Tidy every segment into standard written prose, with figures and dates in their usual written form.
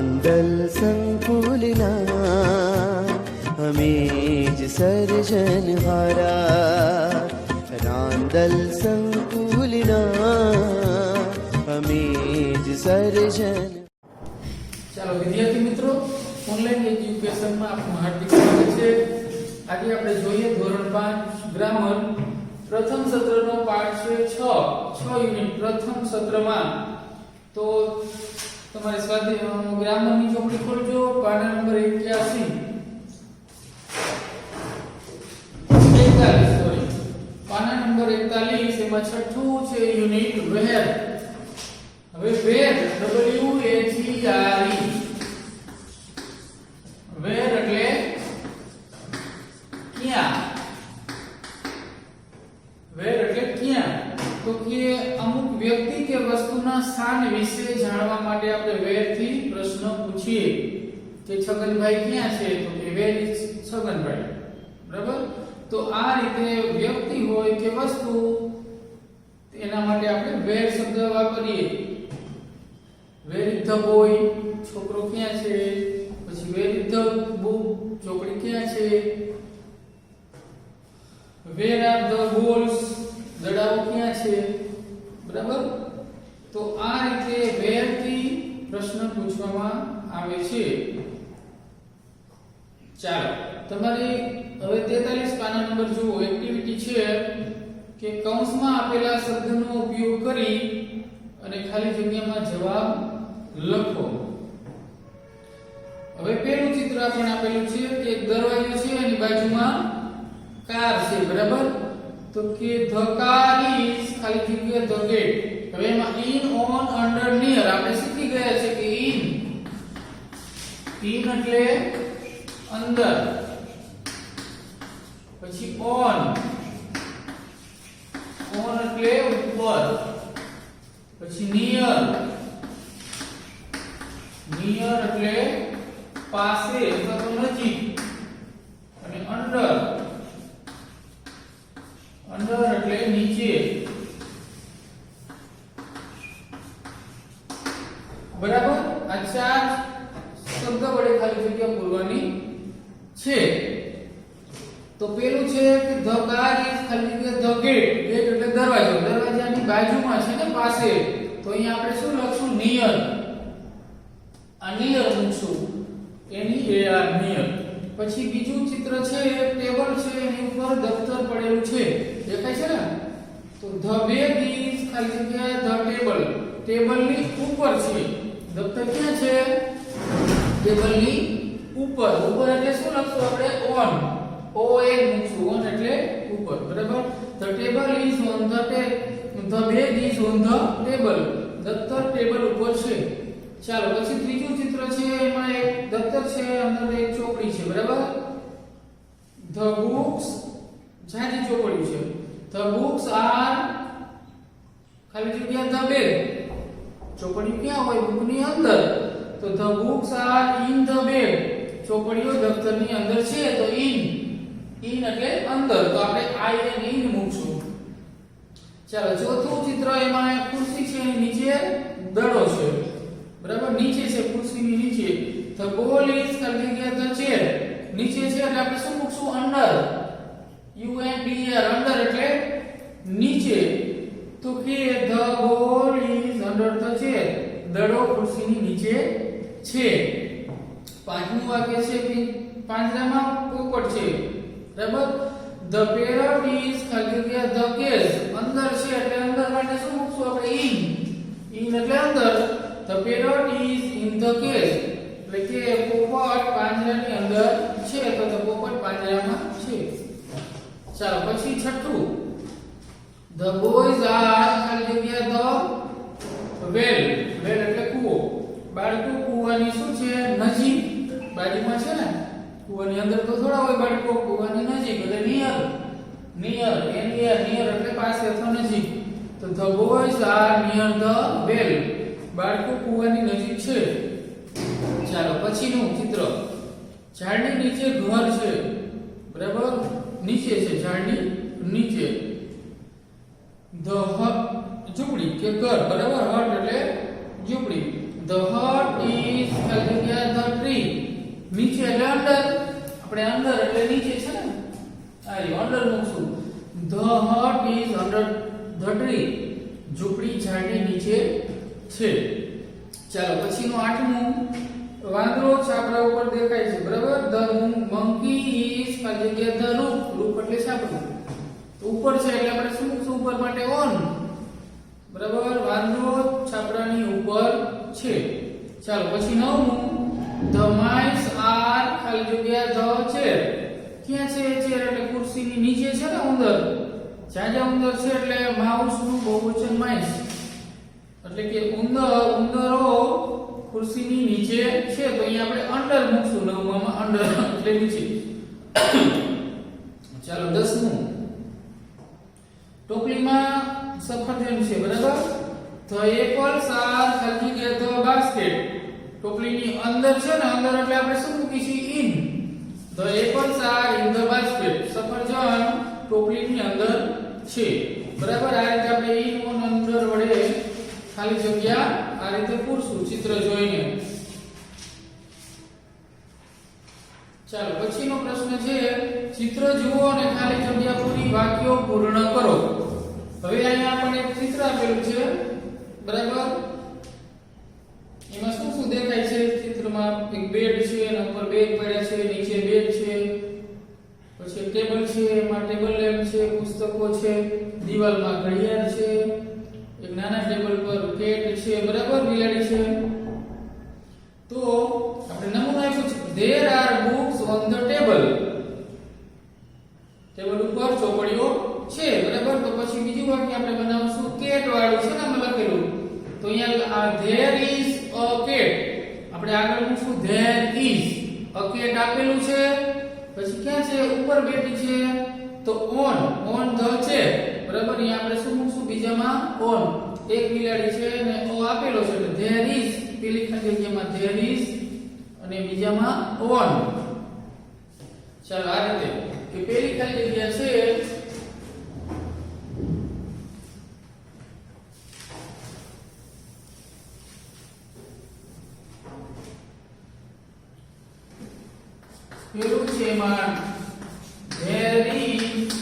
રાંદલ સંકુલના અમે જ સર્જનહારા, રાંદલ સંકુલના અમે જ સર્જન. ચાલો વિદ્યાર્થી મિત્રો, ઓનલાઈન એજ્યુકેશનમાં આપનું હાર્દિક સ્વાગત છે. આજે આપણે જોઈએ ધોરણ 5 ગ્રામર પ્રથમ સત્રનો પાઠ છે 6 યુનિટ પ્રથમ સત્રમાં. તો તમારે સ્વાધ્યાય ગ્રામરની ચોપડી ખોલજો, પાના નંબર 41 સોરી પાના નંબર 41 એમાં છઠ્ઠું છે યુનિટ વેર. હવે વેર WAGRE વેર એટલે ક્યાં, વેર એટલે ક્યાં. તો કે અમુક વ્યક્તિ કે વસ્તુના સ્થાન વિશે જાણવા માટે આપણે વેર થી પ્રશ્ન પૂછીએ કે છગનભાઈ ક્યાં છે, તો કે વેર ઇઝ છગનભાઈ. બરાબર. તો આ રીતે વ્યક્તિ હોય કે વસ્તુ એના માટે આપણે વેર શબ્દ વાપરીએ. વેર ઇઝ ધ બોય, છોકરો ક્યાં છે. પછી વેર ઇઝ ધ બુક, ચોપડી ક્યાં છે. વેર આર ધ બોલ્સ, દડાઓ ક્યાં છે. બરાબર. તો આ રીતે વેર થી પ્રશ્ન પૂછવામાં આવે છે. ચાલો તમારે હવે 43 પાના નંબર જુઓ. એક્ટિવિટી છે કે કૌંસમાં આપેલા શબ્દનો ઉપયોગ કરી અને ખાલી જગ્યામાં જવાબ લખો. હવે પહેલું ચિત્ર આપણને આપેલું છે કે એક દરવાજો છે એની બાજુમાં કાર છે. બરાબર. તો કે ધ કાર ઇઝ ખાલી જગ્યા ધ ગેટ. હવે એમાં ઇન, ઓન, અંડર, નિયર આપણે શીખી ગયા છે કે ઇન એટલે અંદર, પછી ઓન એટલે ઉપર, પછી નિયર એટલે પાસે અથવા તો નજીક, અને અંડર એટલે નીચે. બરાબર. આ ચાર શબ્દ વડે ખાલી જગ્યા પૂરવાની છે. તો પેલું છે કે ધ કાર ઇઝ ખાલી જગ્યા ધ ગેટ. ગેટ એટલે દરવાજો, દરવાજાની બાજુમાં છે ને પાસે. તો અહીંયા આપણે શું લખશું, નિયર. આ નિયર મૂકશું, NEAR નિયર. પછી બીજું ચિત્ર છે ટેબલ છે, એની ઉપર દફતર પડેલું છે, દેખાય છે ને. તો ધ બેગ ઇઝ ખાલી જગ્યા ધ ટેબલ, ટેબલની ઉપર છે. દફતર ક્યાં છે, ટેબલની ઉપર. ઉપર એટલે શું લખશું આપણે, ઓન, ON મૂકશું, ઓન એટલે ઉપર. બરાબર. The table is on the bag is on the table, દફતર ટેબલ ઉપર છે. ચાલો પછી ત્રીજું ચિત્ર છે, એમાં એક દફતર છે, અંદર એક ચોપડી છે. બરાબર. ધ બુક્સ, જાજી ચોપડી છે. ધ બુક્સ આર ખાલી જગ્યા ધ બેગ, ચોપડી ક્યાં હોય, બુકની અંદર. તો the books are in the bag, ચોપડીઓ દફતરની અંદર છે. તો ઇન એટલે અંદર, તો આપણે આઈ એન ઇન મૂકશું. ચાલો ચોથું ચિત્ર, એમાં એક ખુરશી છે, એની નીચે દડો છે. બરાબર. નીચે છે, ખુરશીની નીચે. ધ બોલ ઇઝ ખાલી જગ્યા ધ ચેર, નીચે છે એટલે આપણે શું મૂકશું, અંડર, UNDER, અંડર એટલે નીચે. તો કે the ball is under the chair, દડો ખુરશીની નીચે છે. પાંચમું વાક્ય છે કે પાંજરામાં પોપટ છે. બરાબર. ધ પેરટ ઇઝ ખાલી જગ્યા ધ કેજ, અંદર છે એટલે અંદર માટે શું મૂકશું આપણે, ઇન એટલે અંદર. The parrot is in the cage એટલે કે પોપટ પાંજરાની અંદર છે, તો ધ પોપટ પાંજરામાં છે. ચાલો પછી છઠ્ઠું, ધ બોયઝ આર ખાલી જગ્યા ધ વેલ, વેલ એટલે કૂવો. બાળકો કૂવાની શું છે, નજીક, બાજુમાં છે ને. કૂવાની અંદર તો થોડા હોય બાળકો, કૂવાની નજીક એટલે નિયર, નિયર એટલે પાસે અથવા નજીક. તો the boys are near the વેલ, બાળકો કૂવાની નજીક છે. ચાલો પછીનું ચિત્ર, ઝાડની નીચે ઘર છે. બરાબર. નીચે છે, ઝાડની નીચે. ધ ઝૂંપડી કે ઘર. બરાબર. હટ એટલે ઝૂંપડી. ધ હટ ઇઝ આપણે અંડર એટલે નીચે છે ને, આ અંડર મૂકશું. The hut is under the tree. ઝૂંપડી ઝાડની નીચે છે. ચાલો પછીનું 8મું, વાંદરો છાપરા ઉપર દેખાય છે, બરાબર. ધ મંકી ઇઝ ખાલી જગ્યા ધ રૂફ. રૂફ એટલે છાપરું. તો ઉપર છે એટલે આપણે શું મૂકશું ઉપર માટે? ઓન. બરાબર. વાંદરો છાપરાની ઉપર છે. ચાલો પછી 9મું, ધ માઇસ આર ખાલી જગ્યા ધ ચેર. ક્યાં છે ચેર? એટલે ખુરશીની નીચે છે ને ઉંદર. જ્યાં ઉંદર છે એટલે માઉસ નું બહુવચન માઇસ. એટલે કે ઉંદરો ખુરશીની નીચે છે. તો અહીંયા આપણે અંડર મૂકશું. 9માં અંડર એટલે નીચે. ચાલો 10મું, ટોપલીમાં સફરજન છે, બરાબર. ધ એપલ્સ આર ખાલી જગ્યા ધ બાસ્કેટ. ટોપલીની અંદર છે ને, અંદર એટલે આપણે શું મૂકીશું? In. The apples are in the basket. સફરજન ટોપલીની અંદર છે, બરાબર. આ રીતે આપણે ઇન ઓન અંદર વડે ખાલી જગ્યા આ રીતે પૂરશું ચિત્ર જોઈને. ચાલો પછીનો પ્રશ્ન છે, ચિત્ર જુઓ અને ખાલી જગ્યા પૂરી વાક્યો પૂર્ણ કરો. હવે અહીંયા આપણને એક ચિત્ર આપેલું છે, બરાબર. એમાં શું શું દેખાય છે ચિત્રમાં? એક બેડ છે, એના ઉપર બેગ પડ્યા છે, નીચે બેગ છે, પછી ટેબલ છે, એમાં ટેબલ લેમ્પ છે, પુસ્તકો છે, દિવાલમાં ઘડિયાળ છે, એક નાના ટેબલ પર કેટ છે, બરાબર, બિલાડી છે. તો આપણે નમૂનો આપ્યો છે, there are books on the table. Table ઉપર ચોપડીઓ છે, બરાબર. તો પછી બીજું વાક્ય આપણે બનાવશું કેટ વાળું છે ને આમાં લખેલું. તો અહીંયા there is a cat. આપણે આગળ મૂકશું there is a cat આપેલું છે. પછી ક્યાં છે? ઉપર બેઠી છે. તો on the chair, બરાબર. અહીંયા આપણે શું મૂકશું? બીજામાં on. એક બિલાડી છે અને o આપેલો છે એટલે there is, પેલી ખાલી જગ્યામાં there is અને બીજામાં on. ચાલો આ રીતે કે પેલી ખાલી જગ્યા છે પેલું છે એમાં there is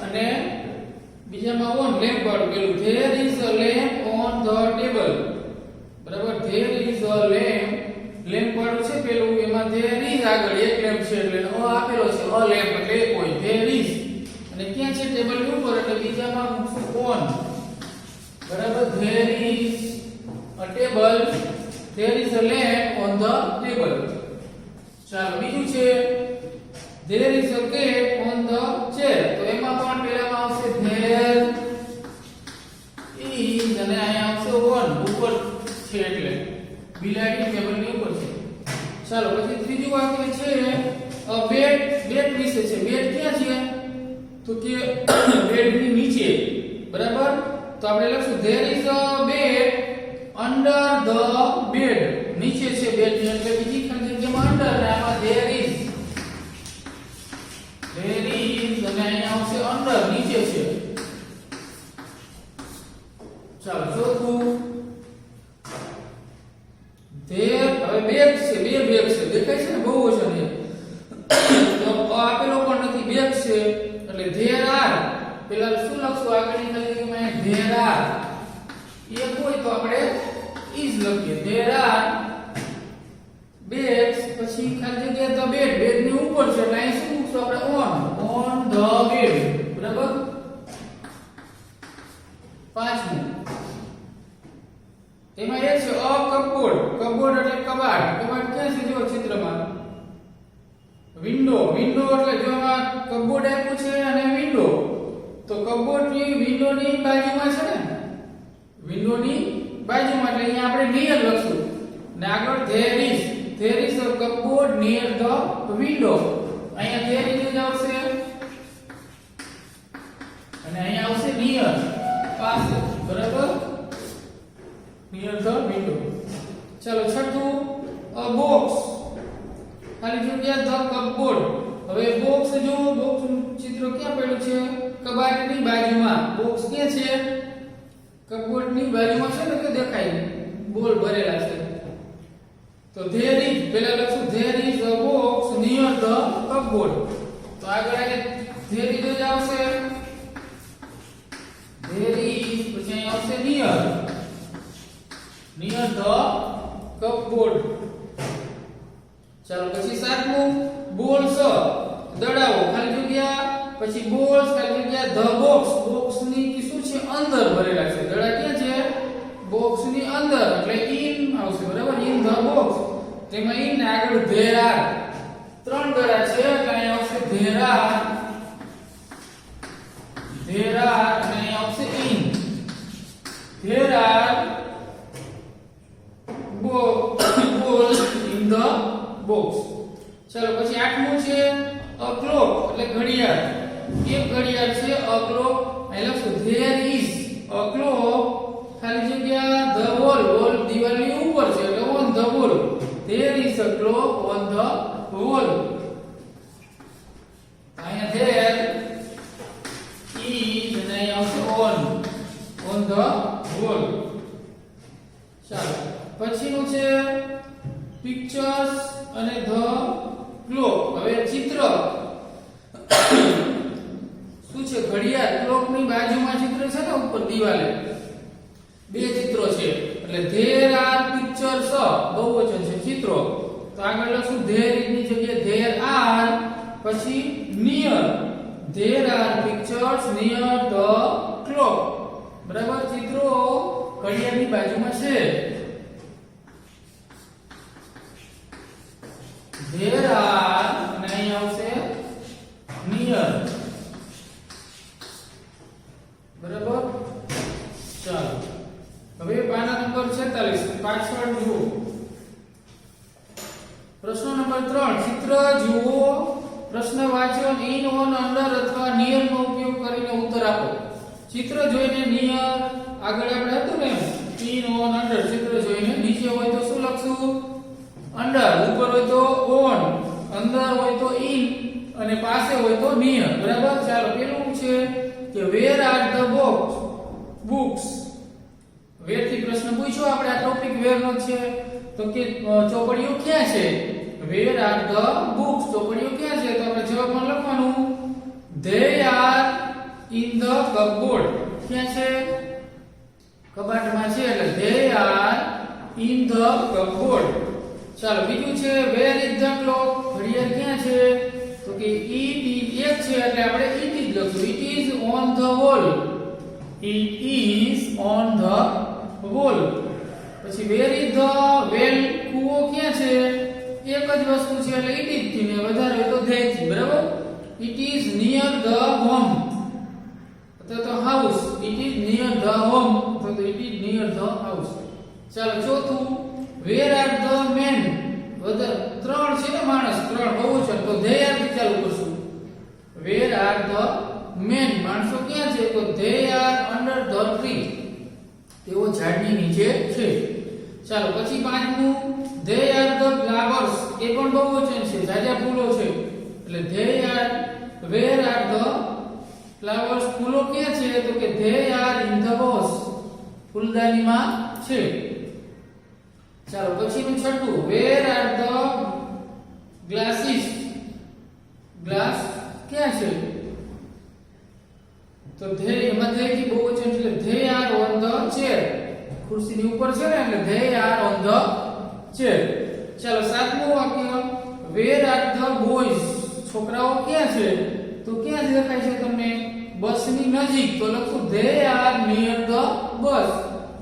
અને બીજામાં on, લેમ્પ વાળું પેલું. there is a lamp on the table, બરાબર. there is a લેમ્પ વાળું છે પેલું, એમાં there is આગળ એક લેમ્પ છે એટલે o આપેલો છે, a lamp એટલે એક હોય, there is. અને ક્યાં છે? ટેબલ ઉપર એટલે બીજામાં મૂકશું on, બરાબર. there is a table, there is a lamp on the table. ચાલો બીજું છે there is a cat on the chair. તો એમાં પણ પહેલામાં આવશે there is અને અહીંયા આવશે on, ઉપર છે એટલે બિલાડી ટેબલની ઉપર છે. ચાલો પછી ત્રીજું વાક્ય છે બેડ વિશે છે. બેડ ક્યાં છે? તો કે બેડની નીચે, બરાબર. તો આપણે લખશું there is a bed under the bed. નીચે છે બેડ ની એટલે બીજી ખાલી જગ્યામાં under અને આમાં there is અને અહીંયા આવશે under, નીચે છે. ચાલો ચોથું there, હવે બેગ છે, બે બેગ છે, દેખાય છે ને બહુ વચન છે. તો આપેલો પણ નથી, બેગ છે એટલે there are. પેલા શું લખશું? આગળની ખાલી જગ્યામાં there are એક હોય તો આપણે is લખીએ. there are bags, પછી ખાલી જગ્યા the bed, બેડ ની ઉપર છે એટલે અહીં શું મૂકશું આપણે? on the bed, બરાબર. પાંચમું એમાં એક છે a cupboard. cupboard એટલે કબાટ. કબાટ ક્યાં છે? જો ચિત્રમાં window એટલે જો આ cupboard આપ્યું છે અને window. તો cupboard ની window ની બાજુમાં છે ને, window ની બાજુમાં એટલે અહીંયા આપણે near લખશું ને આગળ there is a cupboard near the window. અહીંયા there is આવશે અને અહીંયા આવશે near, પાસે, બરાબર, near the window. ચાલો છઠ્ઠું a box, ખાલી જગ્યા the cupboard. હવે બોક્સ જો બોક્સ ચિત્ર ક્યાં પડ્યું છે? કબાટની બાજુમાં. બોક્સ ક્યાં છે? કપબોર્ડની બાજુમાં છે ને, કે દેખાય બોલ ભરેલા છે. તો there is પેલા લખશું there is a box near the cupboard. તો આગળ there is જ આવશે. there is પછી અહીં આવશે near the cupboard. ચાલો પછી સાતમું balls દડાઓ ખાલી જગ્યા પછી balls ખાલી જગ્યા the box બોક્સ ની શું છે અંદર ભરેલા છે. દડા ક્યાં છે? બોક્સ ની અંદર એટલે in આવશે બરાબર. in the box તેમાં in ને આગળ there are ત્રણ દડા છે એટલે અહીં આવશે there are અને અહીં આવશે in. there are balls in the box. ચાલો પછી આઠમું છે a clock એટલે ઘડિયાળ. એક ઘડિયાળ છે a clock. અહીં લખશું there is a clock ખાલી જગ્યા the wall દિવાલની ઉપર છે એટલે on the wall. there is a clock on the wall. અહીંયા there is અને અહીં આવશે on the wall. ચાલો પછીનું છે pictures અને the clock. હવે ચિત્ર શું છે? ઘડિયાળ ક્લોક ની બાજુમાં ચિત્ર છે ને ઉપર દિવાલે બે ચિત્રો છે એટલે there are pictures બહુવચન છે ચિત્રો. તો આગળ લખશું there is ની જગ્યાએ there are પછી near. there are pictures near the clock. બરાબર. ચિત્રો ઘડિયાળની બાજુમાં છે. there are અને અહીં આવશે near. બરાબર. ચાલો હવે પાના નંબર 46 પાછળ જુઓ. પ્રશ્ન નંબર 3 ચિત્ર જુઓ, પ્રશ્ન વાંચો, in on under અથવા near નો ઉપયોગ કરીને ઉત્તર આપો. ચિત્ર જોઈને near આગળ આપણે હતું ને in on under. ચિત્ર જોઈને નીચે હોય તો શું લખશું? under. ઉપર હોય તો on, અંદર હોય તો in અને પાસે હોય તો near. બરાબર. ચાલો પેલું છે કે where are the books. where થી પ્રશ્ન પૂછ્યો આપણે. આ ટોપિક where નો છે તો કે ચોપડીઓ ક્યાં છે? where are the books. ચોપડીઓ ક્યાં છે? તો આપણે જવાબમાં લખવાનું they are in the cupboard. ક્યાં છે? કબાટમાં છે એટલે they are in the cupboard. ચાલો બીજું છે where is the clock. ઘડિયાળ ક્યાં છે? તો કે it is એક છે એટલે આપણે it is લખશું. it is on the wall. it is on the wall. પછી where is the well. કૂવો ક્યાં છે? એક જ વસ્તુ છે એટલે it is થી ને વધારે હોય તો they થી. બરાબર. it is near the home અથવા તો house. it is near the home અથવા તો it is near the house. ચાલો ચોથું where are the men. ત્રણ છે ને માણસ, ત્રણ બહુવચન તો they are થી ચાલુ કરશું. where are the men. માણસો ક્યાં છે? તો they are under the tree. તેઓ ઝાડની નીચે છે. ચાલો પછી પાંચમું they are the flowers. એ પણ બહુવચન છે, જાજા ફૂલો છે એટલે they are. where are the flowers. ફૂલો ક્યાં છે? તો કે they are in the vase. ફૂલદાનીમાં છે. ચાલો પછીનું છઠ્ઠું where are the glasses. Glass ક્યાં છે? તો they એમાં they થી બહુવચન એટલે they are on the chair. ખુરશીની ઉપર છે ને એટલે they are on the chair. ચાલો સાતમું વાક્ય where are the boys. છોકરાઓ ક્યાં છે? તો ક્યાં દેખાય છે તમને? બસની નજીક. તો લખશું they are near the bus.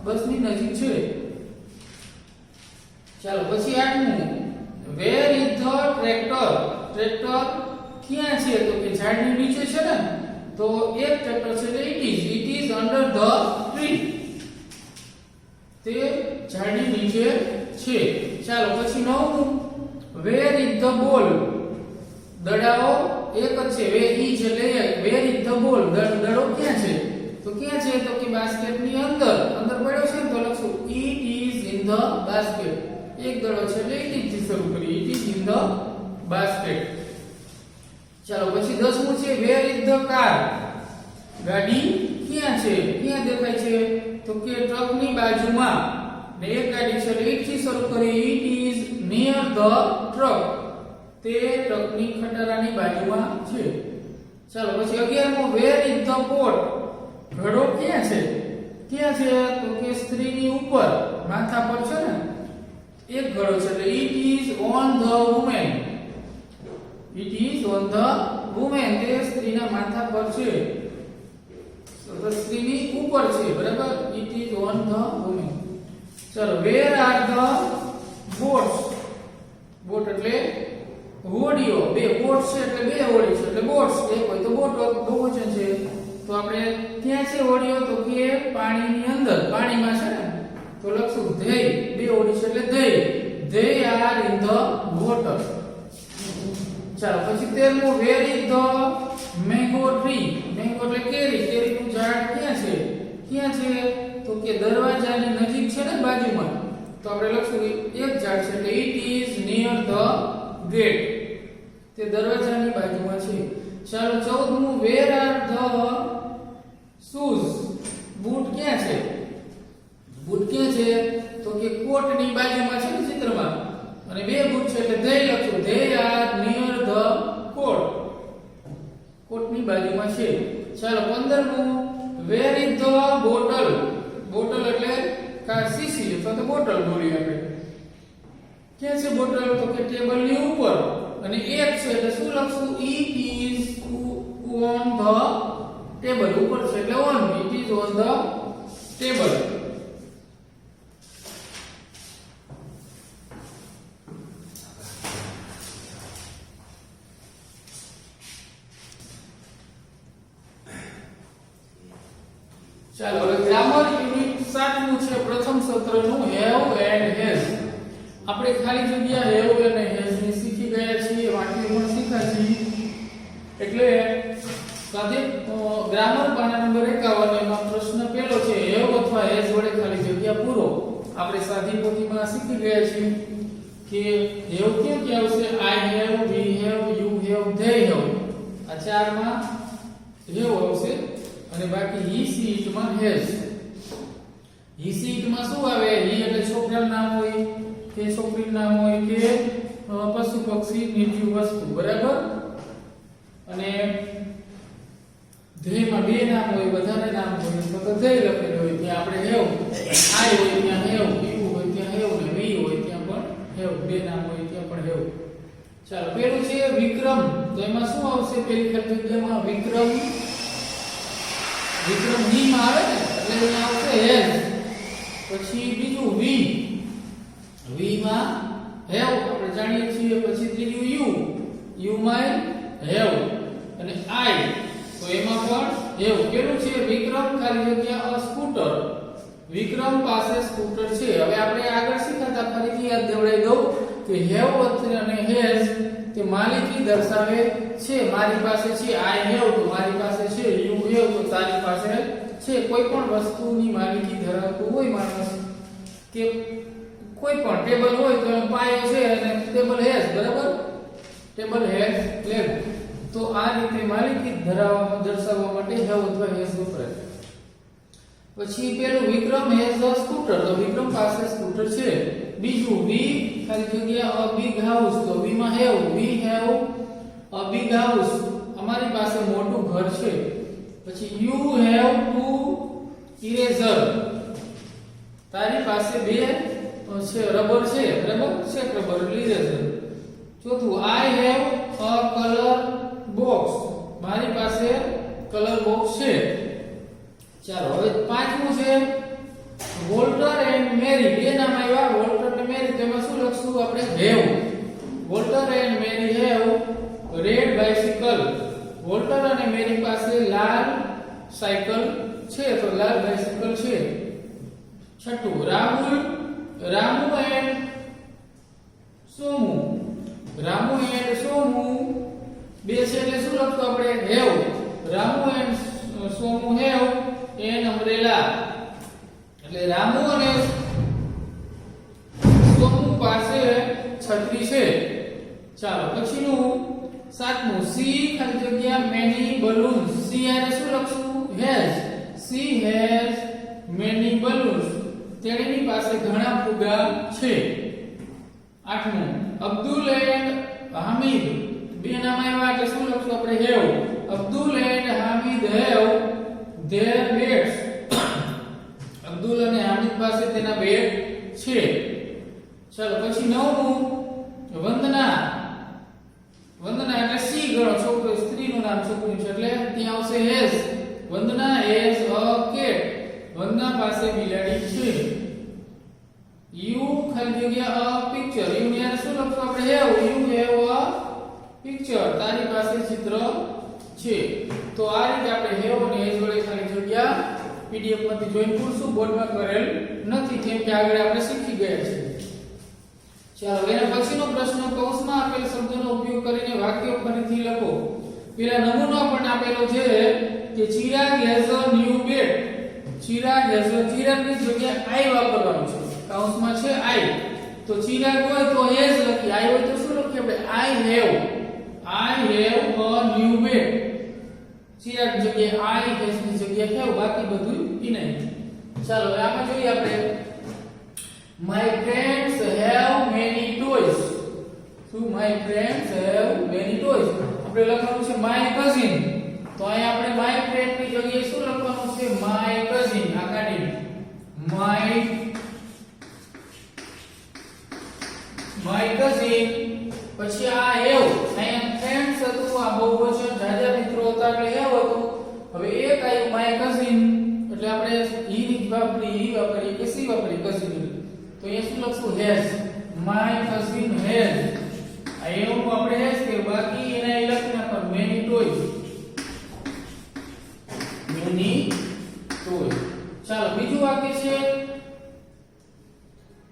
બસની નજીક છે. ચાલો પછી આઠમું where is the tractor. Tractor ક્યાં છે? તો કે ઝાડની નીચે છે ને તો એક ટ્રેક્ટર છે એટલે it is under the tree. તે ઝાડની નીચે છે. ચાલો પછી નવમું where is the ball. દડાઓ એક જ છે where is એટલે where is the ball. દડો ક્યાં છે? તો ક્યાં છે? તો કે બાસ્કેટની અંદર પડ્યો છે ને તો લખશું it is in the basket. એક દડો છે એટલે it is થી શરૂ કરી. it is in the basket. ચાલો પછી 10મું છે where is the car. ગાડી ક્યાં છે? ક્યાં દેખાય છે? તો કે ટ્રકની બાજુમાં ને એક ગાડી છે એટલે it થી શરૂ કરી. it is near the truck. તે ટ્રકની ખટારાની બાજુમાં છે. ચાલો પછી 11મો where is the pot? ઘડો ક્યાં છે? ક્યાં છે? તો કે સ્ત્રીની ઉપર માથા પર છે ને એક ઘડો છે એટલે it is on the woman. It is on the woman. તે સ્ત્રીના માથા પર છે. તો સ્ત્રીની ઉપર છે બરાબર. It is on the woman. ચલો where are the boats? Boat એટલે હોડીઓ. બે બોટ છે એટલે બે હોડી છે એટલે બોટ્સ. એક હોય તો બોટ બહુવચન છે. તો આપણે ક્યાં છે હોડીઓ? તો કે પાણીની અંદર, પાણીમાં છે ને. તો લખશું they. બે હોડી છે એટલે they are in the water. ચાલો પછી 13મો where is the mango tree? mango એટલે કેરી. કેરીનું ઝાડ ક્યાં છે? ક્યાં છે? તો કે દરવાજાની નજીક છે ને બાજુમાં. તો આપણે લખશું એક ઝાડ છે એટલે it is near the gate. તે દરવાજાની બાજુમાં છે. ચાલો 14મું where are the shoes? Boot ક્યાં છે? બૂટ ક્યાં છે? તો કે કોટની બાજુમાં છે ને ચિત્રમાં. અને બે બૂટ છે એટલે they લખશું they are near the coat. કોટની બાજુમાં છે. ચાલો 15મું where is the bottle? Bottle એટલે કા શીશી અથવા તો બોટલ બોલી આપણે. ક્યાં છે બોટલ? તો કે ટેબલની ઉપર. અને એક છે એટલે શું લખશું? it is on the table. ઉપર છે એટલે on. it is on the table. ચાલો હવે ગ્રામર યુનિટ 7નું છે પ્રથમ સત્રનું have and has. આપણે ખાલી જગ્યા have અને has ની શીખી ગયા છીએ, વાક્ય પણ શીખ્યા છીએ. એટલે સાથે ગ્રામર પાના નંબર 51 એમાં પ્રશ્ન પહેલો છે have અથવા has વડે ખાલી જગ્યા પૂરો. આપણે સાદી પોથીમાં શીખી ગયા છીએ કે have ક્યાં ક્યાં આવશે? I have, we have, you have, they have. આ ચારમાં have આવશે. અને બાકી he she it માં has. he she it માં શું આવે? he એટલે છોકરાનું નામ હોય કે છોકરીનું નામ હોય કે પશુ પક્ષી નિર્જીવ વસ્તુ બરાબર. અને they માં બે નામ હોય, બધાને નામ હોય તો they લખેલું હોય ત્યાં આપણે have. I હોય ત્યાં have, you હોય ત્યાં have ને we હોય ત્યાં પણ have. બે નામ હોય ત્યાં પણ have. ચાલો પેલું છે વિક્રમ. તો એમાં શું આવશે? પેલી ખાલી જગ્યામાં વિક્રમ. વિક્રમ ની માં આવે ને એટલે અહીંયા આવશે has. પછી બીજું વી. વી માં have આપણે જાણીએ છીએ. પછી ત્રીજું યુ માં have. અને I તો એમાં પણ have. કેવું છે? વિક્રમ ખાલી જગ્યા અ સ્કૂટર. વિક્રમ પાસે સ્કૂટર છે. હવે આપણે આગળ શીખ્યા ફરીથી યાદ દેવડાવી દઉં કે have અને has તે માલિકી દર્શાવે છે. મારી પાસે છે I have તો મારી પાસે છે, you have તો તારી પાસે છે. કોઈ પણ વસ્તુની માલિકી ધરાવતું હોય માણસ કે કોઈ પણ ટેબલ હોય તો એનો પાયો છે અને ટેબલ has બરાબર. Table has leg. તો આ રીતે માલિકી ધરાવવા દર્શાવવા માટે have અથવા has વપરાય. પછી પેલું વિક્રમ has a scooter. તો વિક્રમ પાસે સ્કૂટર છે. બીજું વી ખાલી જગ્યા a big house. તો વી માં have. we have a big house. અમારી પાસે મોટું ઘર છે. પછી you have two eraser. તારી પાસે બે છે રબર છે બરાબર. છે રબર eraser. ચોથું I have a color box. મારી પાસે કલર બોક્સ છે. ચાલો હવે પાંચમું છે વોલ્ટર એન્ડ મેરી. બે નામ આવ્યા વોલ્ટર અને મેરી. તેમાં શું લખશું આપણે? have. Walter and Mary have red bicycle. Walter અને મેરી પાસે લાલ સાયકલ છે તો લાલ બાઇસિકલ છે. છઠ્ઠું રામુ એન્ડ સોમુ. રામુ એન્ડ સોમુ બે છે એટલે શું લખશું આપણે? have. Ramu and Somu have an umbrella. એટલે રામુ અને સોમુ પાસે છત્રી છે. ચાલો પછીનું સાતમું સી ખાલી જગ્યા મેની બલૂન્સ. સી આને શું લખશું? has. C has many balloons. તેણીની પાસે ઘણા ફુગ્ગા છે. આઠમું અબ્દુલ એન્ડ હામિદ બે નામ આવ્યા એટલે શું લખશું આપણે have Abdul and Hamid have there beds Abdul અને હામિદ પાસે તેના બેડ છે ચાલો પછી નવમું વંદના વંદના એટલે સી ગણો છોકરો સ્ત્રીનું નામ છોકરી છે એટલે ત્યાં આવશે has Vandana has a cat Vandana પાસે બિલાડી છે યુ ખાલી જગ્યા અ પિક્ચર યુ ને શું લખશું આપણે have you have a picture તારી પાસે ચિત્ર છે તો આ રીતે આપણે હેવ અને હેઝ વડે ખાલી જગ્યા પીડીએફ માંથી જોઈન કરશું બોર્ડમાં કરેલ નથી કેમ કે આગળ આપણે શીખી ગયા છીએ ચાલો એના પછીનો પ્રશ્ન કૌંસમાં આપેલ શબ્દનો ઉપયોગ કરીને વાક્ય ફરીથી લખો પેલા નમૂનો પણ આપેલો છે કે Chirag has a new bed Chirag has ચિરાગની જગ્યાએ આઈ વાપરવાનું છે કૌંસમાં છે આઈ તો ચિરાગ હોય તો હેઝ લખી આઈ હોય તો શું લખીએ આપણે I have a new bed Chirag જગ્યાએ આઈ હેઝ ની જગ્યાએ હેવ બાકી બધું ઇનાઈ ચાલો હવે આમાં જોઈએ આપણે My friends have many toys. So my friends have many toys. આપણે લખવાનું છે my cousin. તો અહીંયા આપણે my friend ની જગ્યાએ શું લખવાનું છે my cousin આકાડી my cousin પછી આ have અહીંયા friends હતું આ બહુવચન જાજા મિત્રો હતા એટલે have હતું હવે એક આવ્યું my cousin એટલે આપણે he ની વાપરી કે સી વાપરી cousin તો ये શું લખશું હેઝ માય કઝિન હેઝ આ એવું આપણે હેઝ કે બાકી એના લખી નાખવાનું મેની ટોયસ ચાલો બીજું વાક્ય છે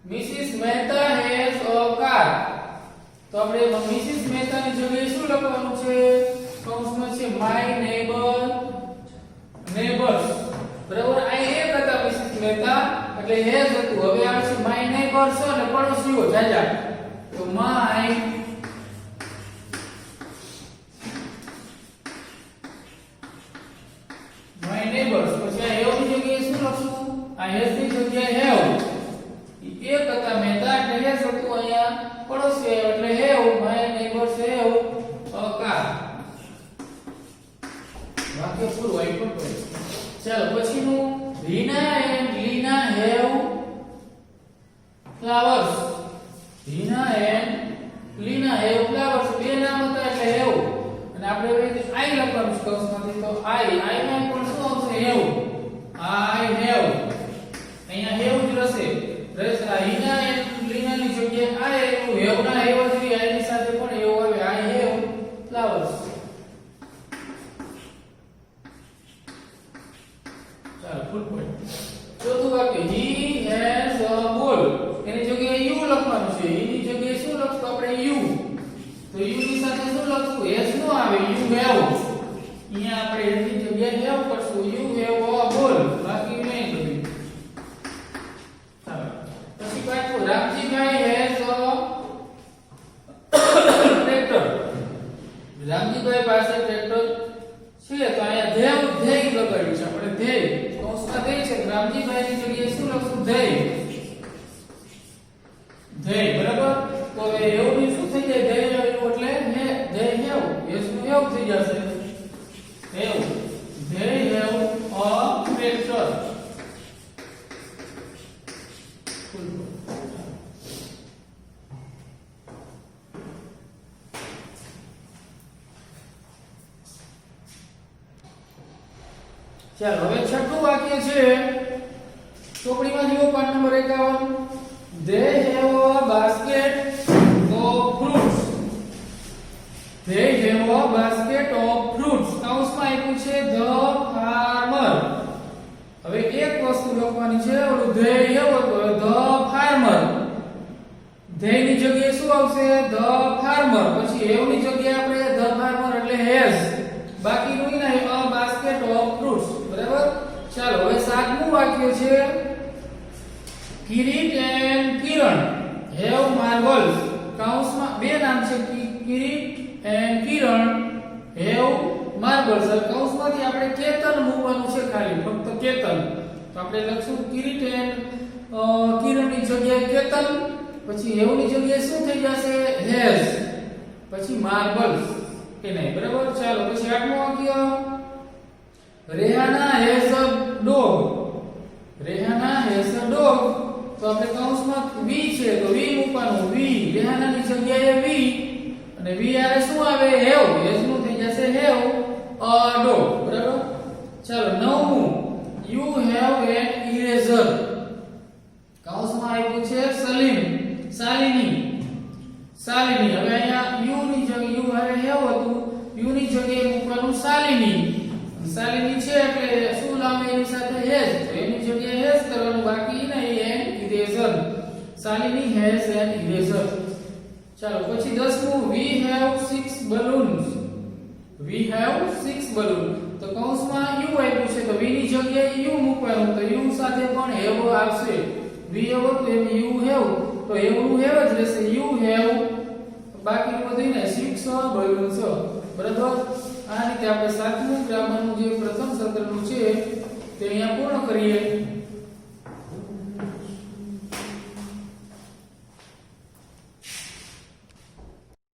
Mrs Mehta has a car તો આપણે મિસિસ મહેતાની જગ્યાએ શું લખવાનું છે કૌંસમાં છે માય નેબર્સ બરાબર આ એક હતા મિસિસ મહેતા એટલે હેઝ હતું હવે આવશે માય નેબર્સ અને પડોશીઓ જાજા તો માય નેબર્સ પછી આ હેવ ની જગ્યાએ શું લખશું આ હેઝ ની જગ્યાએ હેવ એક હતા મહેતા એટલે હેઝ હતું અહીંયા પડોશી એટલે have my neighbours have a car વાક્ય પૂરું આપ્યું ચાલો પછીનું Reena and Leena have flowers Reena and Leena have flowers બે નામ હતા એટલે હેવ અને આપણે હવે આઈ લખવાનું છે કૌંસમાંથી તો આઈ માં પણ શું આવશે હેવ આઈ હેવ અહીંયા હેવ જ રહેશે રીના એન્ડ લીના ની જગ્યાએ આઈ હેવ ના હેવ જ આઈ ની સાથે પણ હેવ આવે આઈ હેવ flowers ચાલો ફૂલ પોઈન્ટ ચોથું વાક્ય he has a ball એની જગ્યાએ યુ લખવાનું છે એની જગ્યાએ શું લખશું આપણે યુ તો યુ ની સાથે શું લખશું એસ નો આવે યુ હેવ અહીંયા આપણે એની જગ્યાએ હેવ કરશું યુ હેવ અ બોલ બાકી નહીં બધું ચાલો પછી પાછું Ramjibhai has a tractor Ramjibhai પાસે ટ્રેક્ટર છે તો અહીંયા ધ્યેય લગાડ્યું છે આપણે ધ્યેય કૌંસમાં ધ્યેય છે રામજીભાઈ ની જગ્યાએ શું લખશું ધ્યેય બરાબર તો હવે એવું શું થઈ જાય ધ્યેય એટલે ધ્યેય હેવ એસ નું હેવ થઈ જશે હેવ ધ્યેય હેવ અ ટ્રેક્ટર ચાલો હવે છઠ્ઠું વાક્ય છે ચોપડીમાં જુઓ પાઠ number 51 they have a basket of fruits they have a basket of fruits કૌંસમાં આપ્યું છે the farmer હવે એક વસ્તુ લખવાની છે ઓલું ધ્યેય એવો તો the farmer ધ્યેય ની જગ્યાએ શું આવશે the farmer પછી have ની જગ્યાએ આપણે the farmer એટલે has બાકી કોઈ નહીં a basket of fruits બરાબર ચાલો હવે સાતમું વાક્ય છે Kirit and Kiran have marbles કૌંસમાં બે નામ છે Kirit and Kiran have marbles કૌંસમાંથી આપણે કેતન મૂકવાનું છે ખાલી ફક્ત કેતન તો આપણે લખશું કિરીટ એન્ડ કિરણની જગ્યાએ કેતન પછી હેવ ની જગ્યાએ શું થઈ જશે હેઝ પછી માર્બલ્સ કે નહીં બરાબર ચાલો પછી આઠમું વાક્ય Rehana has a dog Rehana has a dog તો આપણે કૌંસમાં વી છે તો વી મૂકવાનું વી રેહાનાની જગ્યાએ વી અને વી આરે શું આવે હેવ હેઝ નું થઈ જશે હેવ અ ડોગ બરાબર ચાલો નવમું યુ હેવ એન ઇરેઝર કૌંસમાં આપ્યું છે સલીમ શાલિની શાલિની હવે અહીંયા યુ ની જગ્યાએ યુ હવે હેવ હતું યુ ની જગ્યાએ મૂકવાનું શાલિની શાલિની છે એટલે શું લાવે એની સાથે હેઝ તો એની જગ્યાએ હેઝ કરવાનું બાકી નહીં an eraser Shalini has an eraser ચાલો પછી 10મું we have 6 balloons we have 6 balloon તો કૌંસમાં યુ આપ્યું છે તો વી ની જગ્યાએ યુ મૂકવાનું તો યુ સાથે પણ હેવ આવશે વી હેવ તો એમ યુ હેવ તો એવું હેવ જ રહેશે યુ હેવ બાકી બધું ને 6 balloons બરાબર આ રીતે આપણે સાતમું ગ્રામરનું જે પ્રથમ